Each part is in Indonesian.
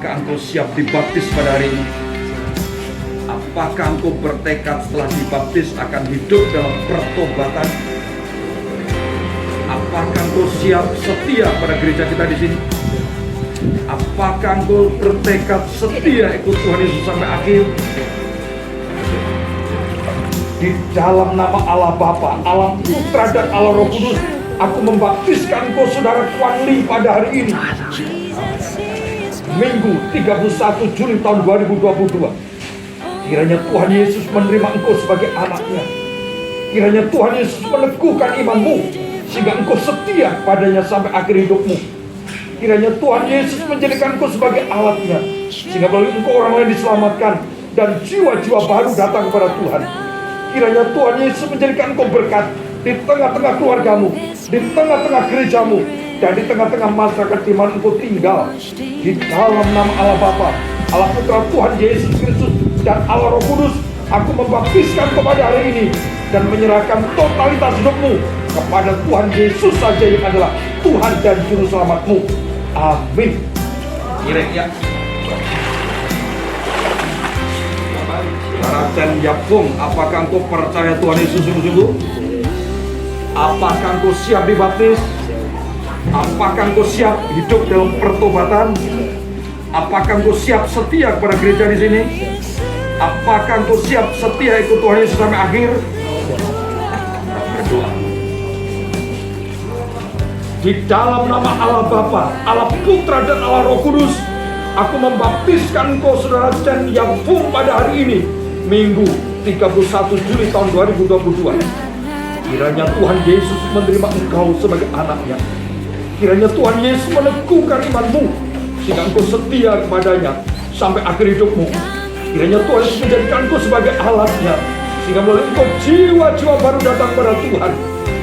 Apakah engkau siap dibaptis pada hari ini? Apakah engkau bertekad setelah dibaptis akan hidup dalam pertobatan? Apakah engkau siap setia pada gereja kita di sini? Apakah engkau bertekad setia ikut Tuhan Yesus sampai akhir? Di dalam nama Allah Bapa, Allah Putra dan Allah Roh Kudus, aku membaptiskan engkau saudara Tuan Lee pada hari ini, Minggu 31 Juli tahun 2022. Kiranya Tuhan Yesus menerima engkau sebagai anaknya. Kiranya Tuhan Yesus meneguhkan imanmu sehingga engkau setia padanya sampai akhir hidupmu. Kiranya Tuhan Yesus menjadikan engkau sebagai alatnya sehingga melalui engkau orang lain diselamatkan dan jiwa-jiwa baru datang kepada Tuhan. Kiranya Tuhan Yesus menjadikan engkau berkat di tengah-tengah keluargamu, di tengah-tengah gerejamu, dan di tengah-tengah masyarakat di mana engkau tinggal. Di dalam nama Allah Bapa, Allah Putra Tuhan Yesus Kristus, dan Allah Roh Kudus, aku membaptiskan kepada hari ini dan menyerahkan totalitas hidupmu kepada Tuhan Yesus saja yang adalah Tuhan dan Juru Selamatmu. Amin. Kiranya Rajan Yapung, apakah engkau percaya Tuhan Yesus sungguh-sungguh? Apakah engkau siap dibaptis? Apakah engkau siap hidup dalam pertobatan? Apakah engkau siap setia kepada gereja di sini? Apakah engkau siap setia ikut Tuhan Yesus sampai akhir? Berdoa. Di dalam nama Allah Bapa, Allah Putra dan Allah Roh Kudus, aku membaptiskan engkau saudara Chen Yapung pada hari ini, Minggu 31 Juli tahun 2022. Kiranya Tuhan Yesus menerima engkau sebagai anaknya. Kiranya Tuhan Yesus meneguhkan imanmu sehingga engkau setia kepadanya sampai akhir hidupmu. Kiranya Tuhan Yesus menjadikan engkau sebagai alatnya sehingga melalui engkau jiwa-jiwa baru datang kepada Tuhan.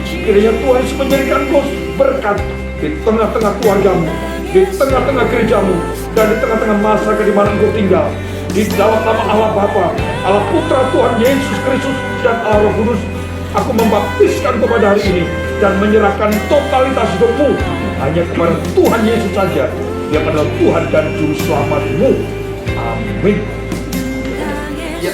Kiranya Tuhan Yesus menjadikan engkau berkat di tengah-tengah keluargamu, di tengah-tengah gerejamu, dan di tengah-tengah masyarakat di mana engkau tinggal. Di dalam nama Allah Bapa, Allah Putra Tuhan Yesus Kristus, dan Allah Roh Kudus, aku membaptiskan kepada hari ini dan menyerahkan totalitas hidupmu hanya kepada Tuhan Yesus saja yang adalah Tuhan dan Juru Selamatmu. Amin. Ya.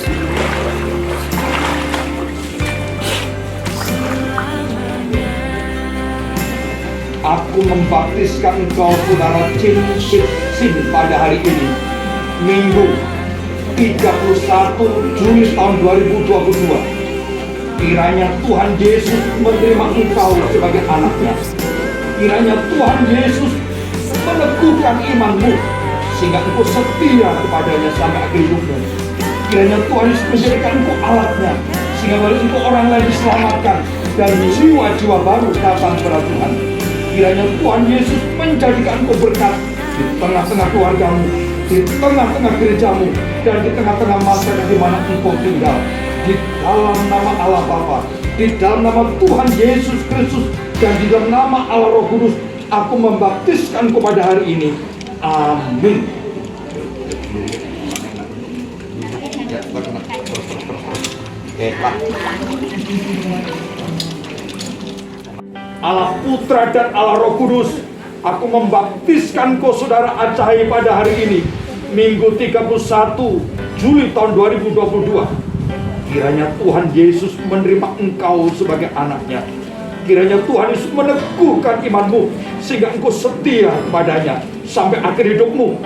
Aku membaptiskan engkau saudara Chin Sin pada hari ini, Minggu 31 Juli tahun 2022. Kiranya Tuhan Yesus menerima engkau sebagai anaknya. Kiranya Tuhan Yesus meneguhkan imanmu sehingga engkau setia kepadanya sampai akhir hidupmu. Kiranya Tuhan Yesus menjadikan engkau alatnya sehingga melalui engkau orang lain diselamatkan dan jiwa-jiwa baru datang kepada Tuhan. Kiranya Tuhan Yesus menjadikan engkau berkat di tengah-tengah keluargamu, di tengah-tengah gerejamu, dan di tengah-tengah masyarakat di mana engkau tinggal. Di dalam nama Allah Bapa, di dalam nama Tuhan Yesus Kristus, dan di dalam nama Allah Roh Kudus, aku membaptiskan kepada hari ini. Amin. Allah Putra dan Allah Roh Kudus, aku membaptiskan kau saudara Acai pada hari ini, Minggu 31 Juli tahun 2022. Kiranya Tuhan Yesus menerima engkau sebagai anaknya. Kiranya Tuhan Yesus meneguhkan imanmu sehingga engkau setia kepadanya sampai akhir hidupmu.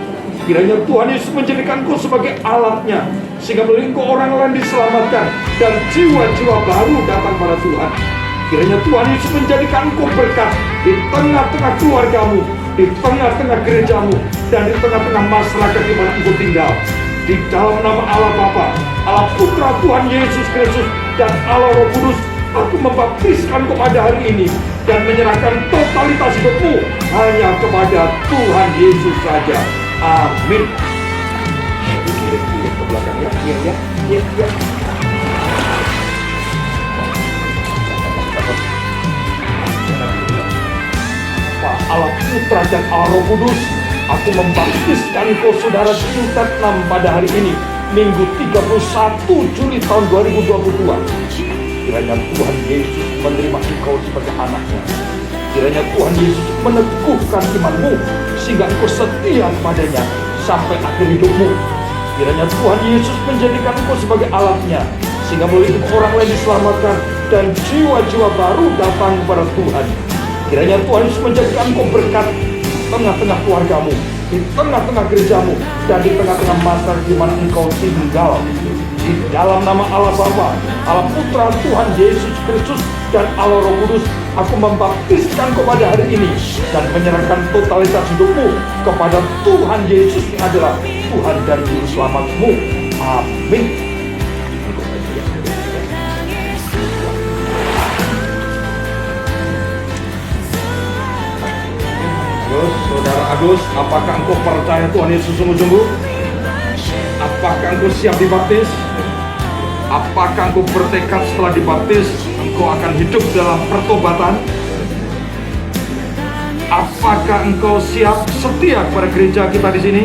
Kiranya Tuhan Yesus menjadikan engkau sebagai alatnya sehingga melalui engkau orang lain diselamatkan dan jiwa-jiwa baru datang pada Tuhan. Kiranya Tuhan Yesus menjadikan engkau berkat di tengah-tengah keluargamu, di tengah-tengah gerejamu, dan di tengah-tengah masyarakat di mana engkau tinggal. Di dalam nama Allah Bapa, Allah Putra Tuhan Yesus Kristus, dan Allah Roh Kudus, aku membaptiskan kepada hari ini dan menyerahkan totalitas hidupmu hanya kepada Tuhan Yesus saja. Amin. Ke belakang ya, ya. Allah Putra dan Allah Roh Kudus, aku membaptiskan kau saudara Tingkat 6 pada hari ini, Minggu 31 Juli tahun 2022. Kiranya Tuhan Yesus menerima engkau sebagai anaknya. Kiranya Tuhan Yesus meneguhkan imanmu sehingga engkau setia kepadanya sampai akhir hidupmu. Kiranya Tuhan Yesus menjadikan engkau sebagai alatnya, sehingga melalui orang lain diselamatkan dan jiwa-jiwa baru datang kepada Tuhan. Kiranya Tuhan Yesus menjadikan engkau berkat tengah-tengah keluargamu, di tengah-tengah gerejamu, dan di tengah-tengah masyarakat di mana engkau tinggal. Di dalam nama Allah Bapa, Allah Putra Tuhan Yesus Kristus, dan Allah Roh Kudus, aku membaptiskan kepada hari ini dan menyerahkan totalitas hidupmu kepada Tuhan Yesus yang adalah Tuhan dan Juru Selamatmu. Amin. Saudara Agus, apakah engkau percaya Tuhan Yesus sungguh-sungguh? Apakah engkau siap dibaptis? Apakah engkau bertekad setelah dibaptis engkau akan hidup dalam pertobatan? Apakah engkau siap setia kepada gereja kita di sini?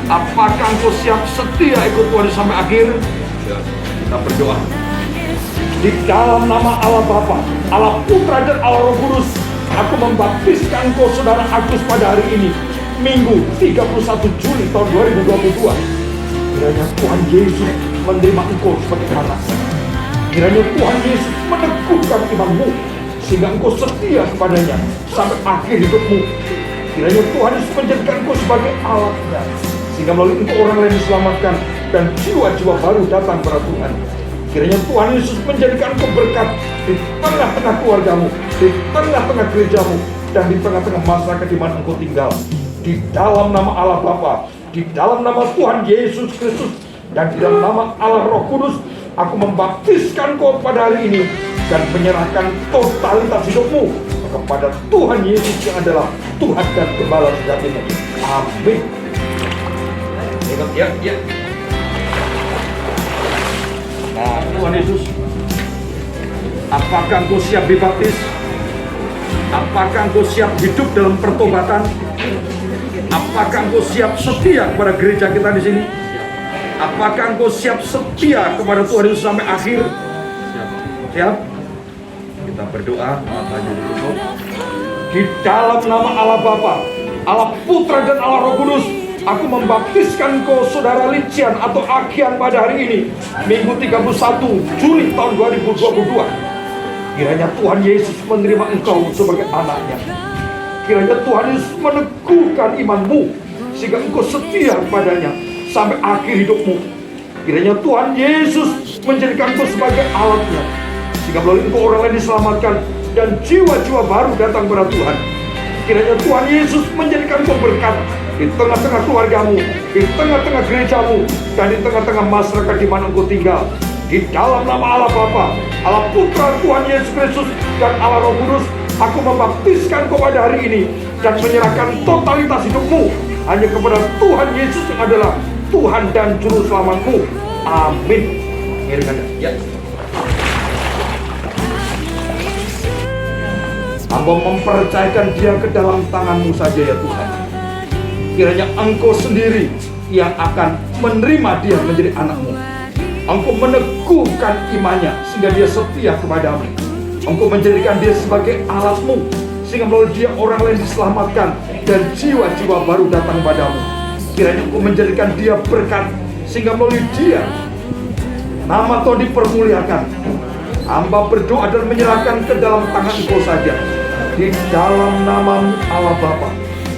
Apakah engkau siap setia ikut Tuhan sampai akhir? Kita berdoa. Di dalam nama Allah Bapa, Allah Putra dan Allah Roh Kudus, aku membaptiskan engkau saudara Agus pada hari ini, Minggu 31 Juli tahun 2022. Kiranya Tuhan Yesus menerima engkau sebagai anaknya. Kiranya Tuhan Yesus meneguhkan imanmu, sehingga engkau setia kepadanya sampai akhir hidupmu. Kiranya Tuhan Yesus menjadikan engkau sebagai alatnya, sehingga melalui engkau orang lain diselamatkan dan jiwa-jiwa baru datang kepada Tuhan. Kiranya Tuhan Yesus menjadikan engkau berkat di tengah-tengah keluargamu, di tengah-tengah gerejamu, dan di tengah-tengah masyarakat di mana engkau tinggal. Di dalam nama Allah Bapa, di dalam nama Tuhan Yesus Kristus, dan di dalam nama Allah Roh Kudus, aku membaptiskan kau pada hari ini dan menyerahkan totalitas hidupmu kepada Tuhan Yesus yang adalah Tuhan dan Gembala sejatimu. Amin. Ingat ya. Nah, Tuhan Yesus, apakah engkau siap dibaptis? Apakah engkau siap hidup dalam pertobatan? Apakah engkau siap setia kepada gereja kita di sini? Apakah engkau siap setia kepada Tuhan Yesus sampai akhir? Siap? Kita berdoa, matanya ditutup. Di dalam nama Allah Bapa, Allah Putra dan Allah Roh Kudus, aku membaptiskan engkau saudara Lician atau Agian pada hari ini, Minggu 31 Juli tahun 2022. Kiranya Tuhan Yesus menerima engkau sebagai anaknya. Kiranya Tuhan Yesus meneguhkan imanmu, sehingga engkau setia kepadanya sampai akhir hidupmu. Kiranya Tuhan Yesus menjadikan engkau sebagai alatnya, sehingga melalui engkau orang lain diselamatkan dan jiwa-jiwa baru datang kepada Tuhan. Kiranya Tuhan Yesus menjadikan engkau berkat di tengah-tengah keluargamu, di tengah-tengah gerejamu, dan di tengah-tengah masyarakat di mana engkau tinggal. Di dalam nama Allah Bapa, Allah Putra Tuhan Yesus Kristus, dan Allah Roh Kudus, aku membaptiskan kau pada hari ini dan menyerahkan totalitas hidupmu hanya kepada Tuhan Yesus yang adalah Tuhan dan Juru Selamatmu. Amin. Iringannya, ya. Hamba mempercayakan dia ke dalam tangan-Mu saja ya Tuhan. Kiranya Engkau sendiri yang akan menerima dia menjadi anak-Mu. Engkau meneguhkan imannya sehingga dia setia kepadamu. Engkau menjadikan dia sebagai alat-Mu sehingga melalui dia orang lain diselamatkan dan jiwa-jiwa baru datang padamu. Kiranya Engkau menjadikan dia berkat sehingga melalui dia nama Tuhan dipermuliakan. Hamba berdoa dan menyerahkan ke dalam tangan Engkau saja. Di dalam nama-Mu Allah Bapa,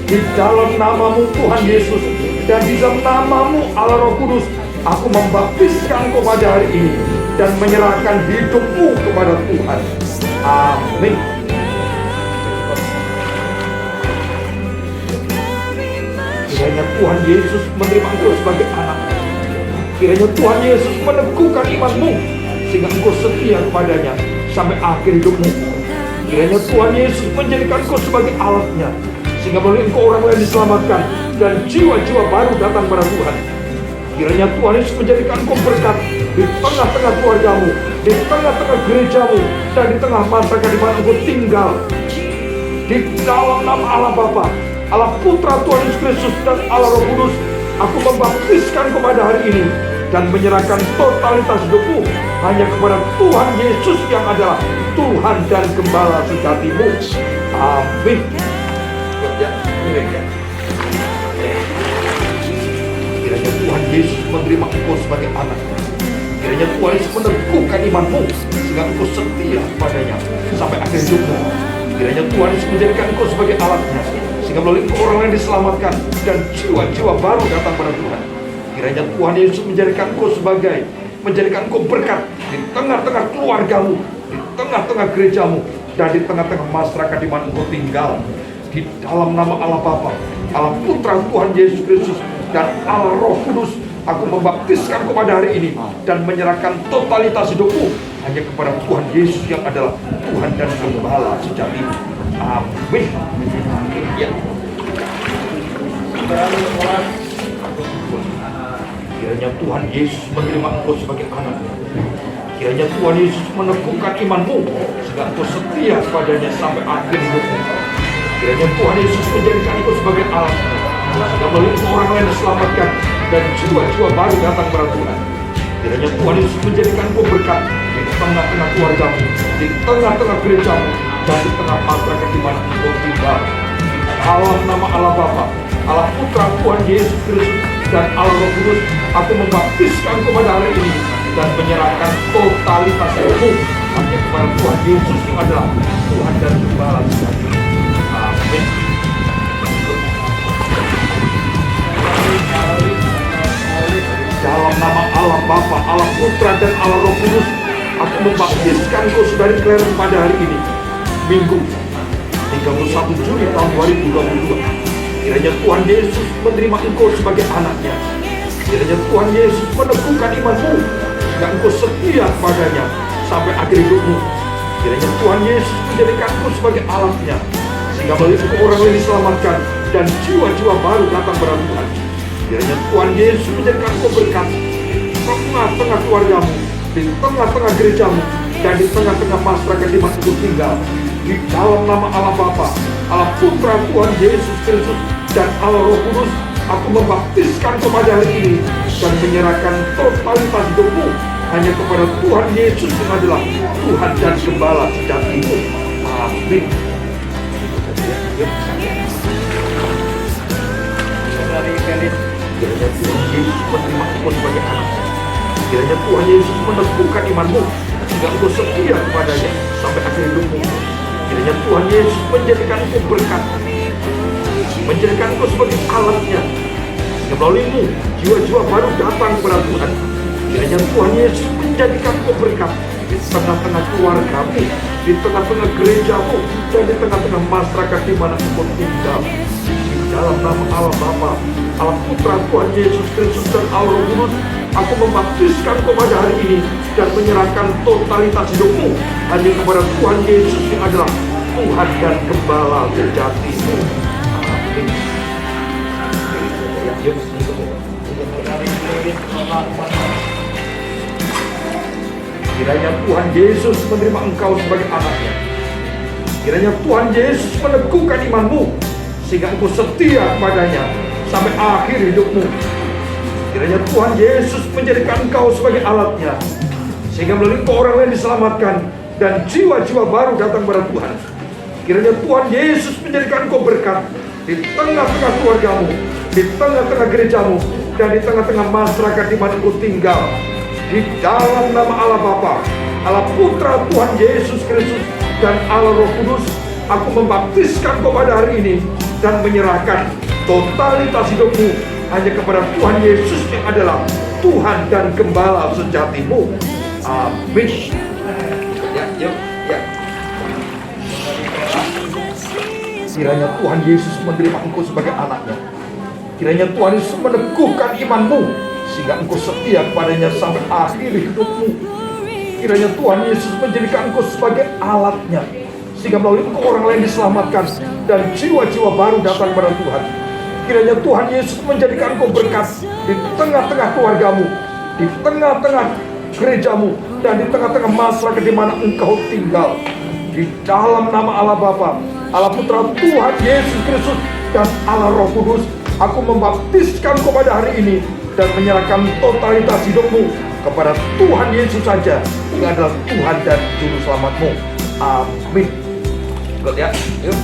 di dalam nama-Mu Tuhan Yesus, dan di dalam nama-Mu Allah Roh Kudus, aku membaptiskan Engkau pada hari ini dan menyerahkan hidupmu kepada Tuhan. Amin. Kiranya Tuhan Yesus menerima engkau sebagai anak. Kiranya Tuhan Yesus meneguhkan imanmu sehingga engkau setia kepadanya sampai akhir hidupmu. Kiranya Tuhan Yesus menjadikan engkau sebagai alatnya sehingga melalui engkau orang lain diselamatkan dan jiwa-jiwa baru datang pada Tuhan. Kiranya Tuhan Yesus menjadikan engkau berkat di tengah-tengah keluargamu, di tengah-tengah gerejamu, dan di tengah masyarakat di mana engkau tinggal. Di dalam nama Allah Bapa, Allah Putra Tuhan Yesus Kristus, dan Allah Roh Kudus, aku membaptiskan kepada hari ini dan menyerahkan totalitas hidupmu hanya kepada Tuhan Yesus yang adalah Tuhan dan Gembala sejatimu. Amin. Ya, Yesus menerima engkau sebagai anaknya. Kiranya Tuhan Yesus meneguhkan imanmu sehingga engkau setia kepadanya sampai akhir hidupmu. Kiranya Tuhan Yesus menjadikan engkau sebagai alatnya sehingga melalui engkau orang lain diselamatkan dan jiwa-jiwa baru datang pada Tuhan. Kiranya Tuhan Yesus menjadikan engkau berkat di tengah-tengah keluargamu, di tengah-tengah gerejamu, dan di tengah-tengah masyarakat di mana engkau tinggal. Di dalam nama Allah Bapa, Allah Putra Tuhan Yesus Kristus, dan Allah Roh Kudus, aku membaptiskan kepada hari ini dan menyerahkan totalitas hidupmu hanya kepada Tuhan Yesus yang adalah Tuhan dan Gembala sejati. Amin. Ya. Kiranya Tuhan Yesus menerima engkau sebagai anaknya. Kiranya Tuhan Yesus meneguhkan imanmu sehingga engkau setia kepadanya sampai akhir hidupmu. Kiranya Tuhan Yesus menjadikan engkau sebagai alatnya sehingga melalui orang lain diselamatkan dan jiwa-jiwa baru datang kepada Tuhan. Kiranya Tuhan Yesus menjadikan engkau berkat di tengah-tengah keluargamu, di tengah-tengah gerejamu, dan di tengah masyarakat di mana engkau tinggal. Dalam nama Allah Bapa, Allah Putra Tuhan Yesus Kristus, dan Allah Roh Kudus, aku membaptiskan kepada hari ini dan menyerahkan totalitas hidupmu hanya kepada Tuhan Yesus yang adalah Tuhan dan Gembala sejati. Amin. Dalam nama Allah Bapa, Allah Putra, dan Allah Roh Kudus, aku membaptiskan kau saudari Claire pada hari ini, Minggu 31 Juli tahun 2022. Kiranya Tuhan Yesus menerima engkau sebagai anaknya. Kiranya Tuhan Yesus meneguhkan imanmu sehingga engkau setia kepadanya sampai akhir hidupmu. Kiranya Tuhan Yesus menjadikan engkau sebagai alatnya sehingga melalui engkau orang lain diselamatkan dan jiwa-jiwa baru datang kepada Tuhan. Kiranya Tuhan Yesus menjadikan engkau berkat di tengah-tengah keluargamu, di tengah-tengah gerejamu, dan di tengah-tengah masyarakat di mana engkau tinggal. Di dalam nama Allah Bapa, Allah Putra Tuhan Yesus Kristus, dan Allah Roh Kudus, aku membaptiskan kepada hari ini dan menyerahkan totalitas hidupmu hanya kepada Tuhan Yesus yang adalah Tuhan dan Gembala sejatimu. Amin. Kiranya Tuhan Yesus menerima engkau sebagai anaknya. Kiranya Tuhan Yesus meneguhkan imanmu sehingga engkau setia kepadanya sampai akhir hidupmu. Kiranya Tuhan Yesus menjadikan engkau berkat, menjadikan engkau sebagai alatnya sehingga melaluimu jiwa-jiwa baru datang kepada Tuhan. Kiranya Tuhan Yesus menjadikan engkau berkat di tengah-tengah keluargamu, di tengah-tengah gerejamu, dan di tengah-tengah masyarakat di mana engkau tinggal. Di dalam nama Allah Bapa, Allah Putra Tuhan Yesus Kristus, dan Allah Roh Kudus, aku membaptiskan kepada hari ini dan menyerahkan totalitas hidupmu hanya kepada Tuhan Yesus yang adalah Tuhan dan Gembala sejatimu. Amin. Kiranya Tuhan Yesus menerima engkau sebagai anaknya. Kiranya Tuhan Yesus meneguhkan imanmu sehingga engkau setia kepadanya sampai akhir hidupmu. Kiranya Tuhan Yesus menjadikan engkau sebagai alatnya sehingga melalui engkau orang lain diselamatkan dan jiwa-jiwa baru datang kepada Tuhan. Kiranya Tuhan Yesus menjadikan engkau berkat di tengah-tengah keluargamu, di tengah-tengah gerejamu, dan di tengah-tengah masyarakat di mana engkau tinggal. Di dalam nama Allah Bapa, Allah Putra Tuhan Yesus Kristus, dan Allah Roh Kudus, aku membaptiskan kau pada hari ini dan menyerahkan totalitas hidupmu hanya kepada Tuhan Yesus yang adalah Tuhan dan Gembala sejatimu. Amin. Ya. Kiranya Tuhan Yesus menerima engkau sebagai anaknya. Kiranya Tuhan Yesus meneguhkan imanmu sehingga engkau setia kepadanya sampai akhir hidupmu. Kiranya Tuhan Yesus menjadikan engkau sebagai alatnya sehingga melalui engkau orang lain diselamatkan dan jiwa-jiwa baru datang kepada Tuhan. Kiranya Tuhan Yesus menjadikan engkau berkat di tengah-tengah keluargamu, di tengah-tengah gerejamu, dan di tengah-tengah masyarakat di mana engkau tinggal. Di dalam nama Allah Bapa, Allah Putra Tuhan Yesus Kristus, dan Allah Roh Kudus, aku membaptiskan kau pada hari ini dan menyerahkan totalitas hidupmu kepada Tuhan Yesus saja yang adalah Tuhan dan Juru Selamatmu. Amin. Good ya, yuk.